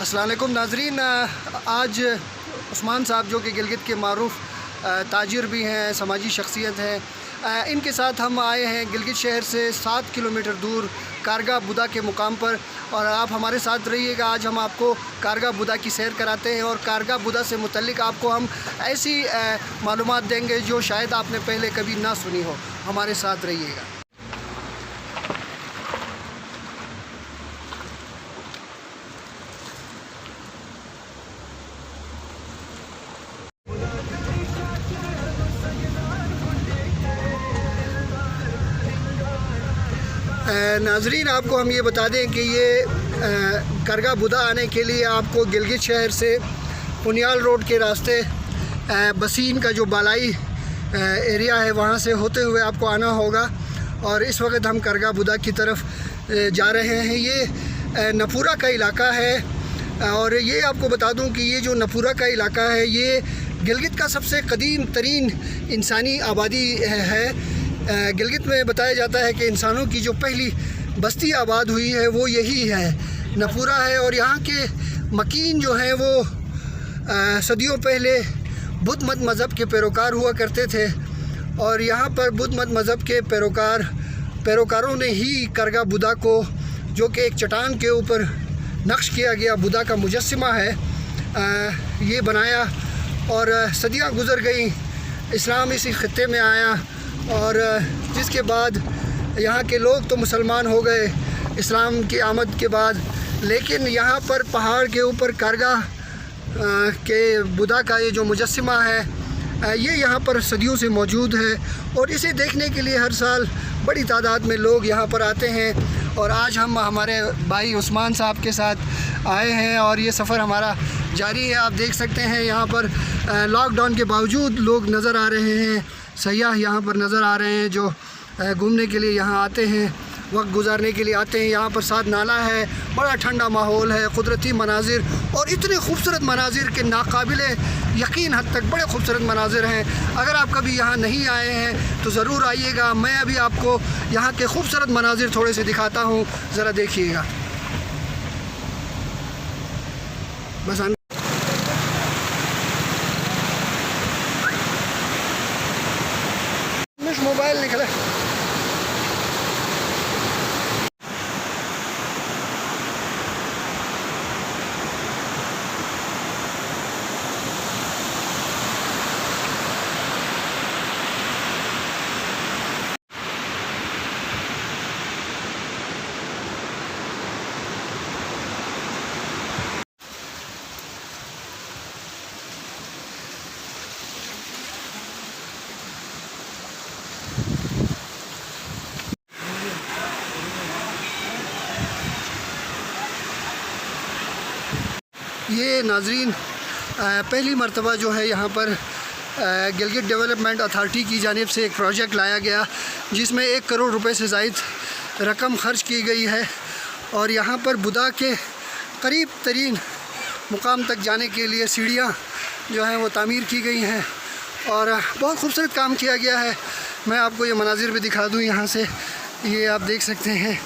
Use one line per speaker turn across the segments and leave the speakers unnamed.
अस्सलाम वालेकुम नाजरीन। आज उस्मान साहब जो कि गिलगित के मारूफ़ ताजिर भी हैं, समाजी शख्सियत हैं, इनके साथ हम आए हैं गिलगित शहर से 7 किलोमीटर दूर कारगा बुदा के मुकाम पर। और आप हमारे साथ रहिएगा। आज हम आपको कारगा बुदा की सैर कराते हैं और कारगा बुदा से मुतल्लिक़ आपको हम ऐसी मालूमात देंगे जो शायद आपने पहले कभी ना सुनी हो। हमारे साथ रहिएगा। नाजरीन, आपको हम ये बता दें कि ये कारगा बुदा आने के लिए आपको गिलगित शहर से पुनियाल रोड के रास्ते बसीन का जो बालाई एरिया है वहाँ से होते हुए आपको आना होगा। और इस वक्त हम कारगा बुदा की तरफ जा रहे हैं। ये नपूरा का इलाका है और ये आपको बता दूं कि ये जो नपूरा का इलाका है ये गिलगित का सबसे कदीम तरीन इंसानी आबादी है। गिलगित में बताया जाता है कि इंसानों की जो पहली बस्ती आबाद हुई है वो यही है, नपूरा है। और यहाँ के मकीन जो हैं वो सदियों पहले बुद्ध मत मज़हब के पैरोकार हुआ करते थे। और यहाँ पर बुद्ध मत मज़हब के पैरोकारों ने ही कारगा बुदा को, जो कि एक चट्टान के ऊपर नक्श किया गया बुदा का मुजस्सिमा है, ये बनाया। और सदियाँ गुज़र गई, इस्लाम इसी ख़ित्ते में आया और जिसके बाद यहाँ के लोग तो मुसलमान हो गए इस्लाम की आमद के बाद। लेकिन यहाँ पर पहाड़ के ऊपर कारगा के बुदा का ये जो मुजस्सिमा है ये यहाँ पर सदियों से मौजूद है और इसे देखने के लिए हर साल बड़ी तादाद में लोग यहाँ पर आते हैं। और आज हम हमारे भाई उस्मान साहब के साथ आए हैं और ये सफ़र हमारा जारी है। आप देख सकते हैं यहाँ पर लॉकडाउन के बावजूद लोग नज़र आ रहे हैं, सयाह यहाँ पर नज़र आ रहे हैं जो घूमने के लिए यहाँ आते हैं, वक्त गुजारने के लिए आते हैं। यहाँ पर साथ नाला है, बड़ा ठंडा माहौल है, कुदरती मनाजिर और इतने खूबसूरत मनाजिर के नाकाबिले यकीन हद तक बड़े खूबसूरत मनाजिर हैं। अगर आप कभी यहाँ नहीं आए हैं तो ज़रूर आइएगा। मैं अभी आपको यहाँ के खूबसूरत मनाजिर थोड़े से दिखाता हूँ, ज़रा देखिएगा। बस मोबाइल निकला। ये नाजरीन पहली मरतबा जो है यहाँ पर गिलगित डेवलपमेंट अथॉरिटी की जानिब से एक प्रोजेक्ट लाया गया जिसमें 1 करोड़ रुपए से ज़ायद रकम खर्च की गई है। और यहाँ पर बुदा के करीब तरीन मुकाम तक जाने के लिए सीढ़ियाँ जो हैं वो तामीर की गई हैं और बहुत खूबसूरत काम किया गया है। मैं आपको ये मनाजिर भी दिखा दूँ यहाँ से। ये आप देख सकते हैं,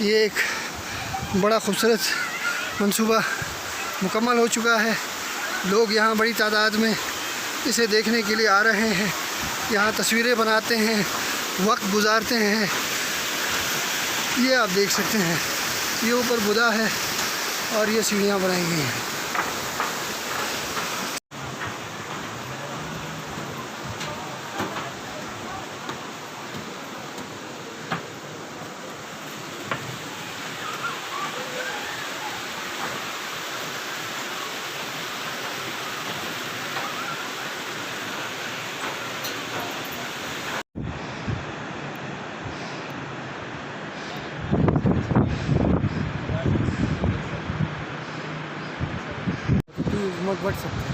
ये एक बड़ा खूबसूरत मंसूबा मुकम्मल हो चुका है। लोग यहाँ बड़ी तादाद में इसे देखने के लिए आ रहे हैं, यहाँ तस्वीरें बनाते हैं, वक्त गुजारते हैं। ये आप देख सकते हैं, ये ऊपर बुदा है और ये सीढ़ियाँ बनाई गई हैं। मत बढ़ सकते